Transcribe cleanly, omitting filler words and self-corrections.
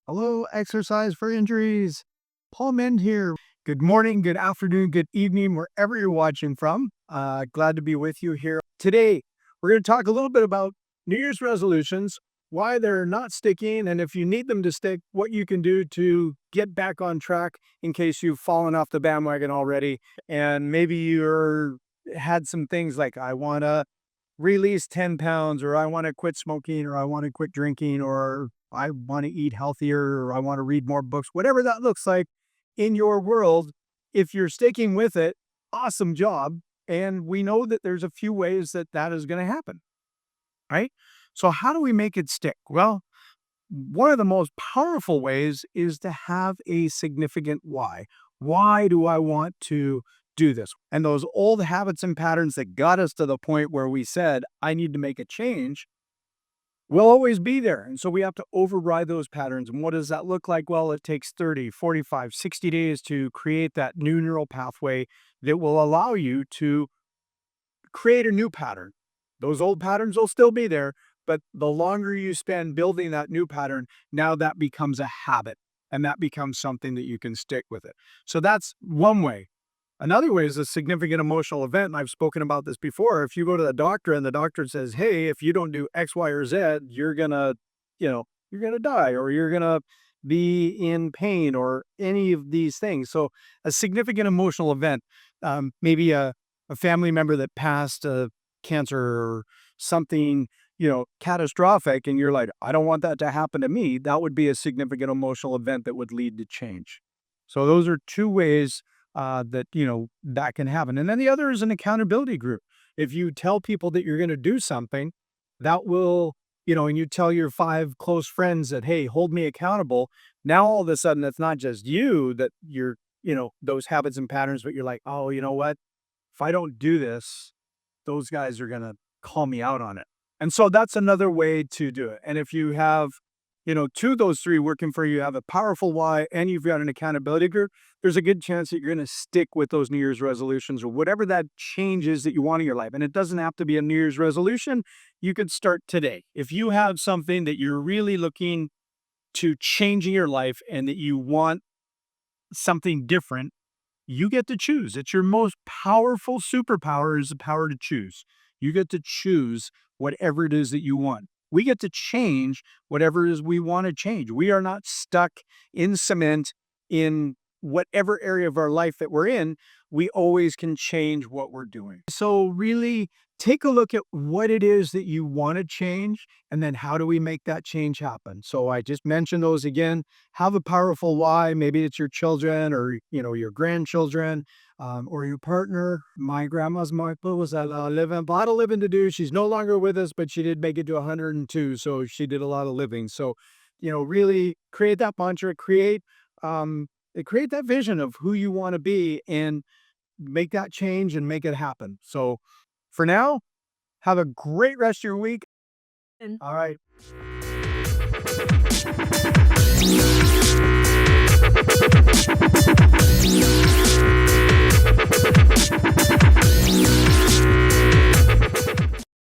Hello, exercise for injuries. Paul Mend here. Good morning, good afternoon, good evening, wherever you're watching from. Glad to be with you here. Today, we're going to talk a little bit about New Year's resolutions, why they're not sticking, and if you need them to stick, what you can do to get back on track in case you've fallen off the bandwagon already. And maybe you're had some things like, I want to release 10 pounds, or I want to quit smoking, or I want to quit drinking, or I want to eat healthier, or I want to read more books, whatever that looks like in your world. If you're sticking with it, awesome job. And we know that there's a few ways that that is going to happen, right? So how do we make it stick? Well, one of the most powerful ways is to have a significant why. Why do I want to do this? And those old habits and patterns that got us to the point where we said, I need to make a change, will always be there. And so we have to override those patterns. And what does that look like? Well, it takes 30, 45, 60 days to create that new neural pathway that will allow you to create a new pattern. Those old patterns will still be there, but the longer you spend building that new pattern, now that becomes a habit, and that becomes something that you can stick with it. So that's one way. Another way is a significant emotional event, and I've spoken about this before. If you go to the doctor and the doctor says, hey, if you don't do X, Y, or Z, you're gonna die, or you're gonna be in pain, or any of these things. So a significant emotional event, maybe a family member that passed cancer or something, catastrophic, and you're like, I don't want that to happen to me. That would be a significant emotional event that would lead to change. So those are two ways that can happen. And then the other is an accountability group. If you tell people that you're going to do something, that will, and you tell your 5 close friends that, hey, hold me accountable. Now, all of a sudden, it's not just you that you're, those habits and patterns, but you're like, oh, you know what? If I don't do this, those guys are going to call me out on it. And so that's another way to do it. And if you have, two of those three working for you, you have a powerful why, and you've got an accountability group, there's a good chance that you're going to stick with those New Year's resolutions or whatever that change is that you want in your life. And it doesn't have to be a New Year's resolution. You could start today. If you have something that you're really looking to change in your life and that you want something different, you get to choose. It's your most powerful superpower, is the power to choose. You get to choose whatever it is that you want. We get to change whatever it is we want to change. We are not stuck in cement in whatever area of our life that we're in. We always can change what we're doing. So really take a look at what it is that you want to change, and then how do we make that change happen? So I just mentioned those again. Have a powerful why. Maybe it's your children, or your grandchildren, or your partner. My grandma's motto was, a lot of living to do. She's no longer with us, but she did make it to 102, so she did a lot of living. So, really create that mantra, create that vision of who you want to be, and make that change and make it happen. So for now, have a great rest of your week. All right.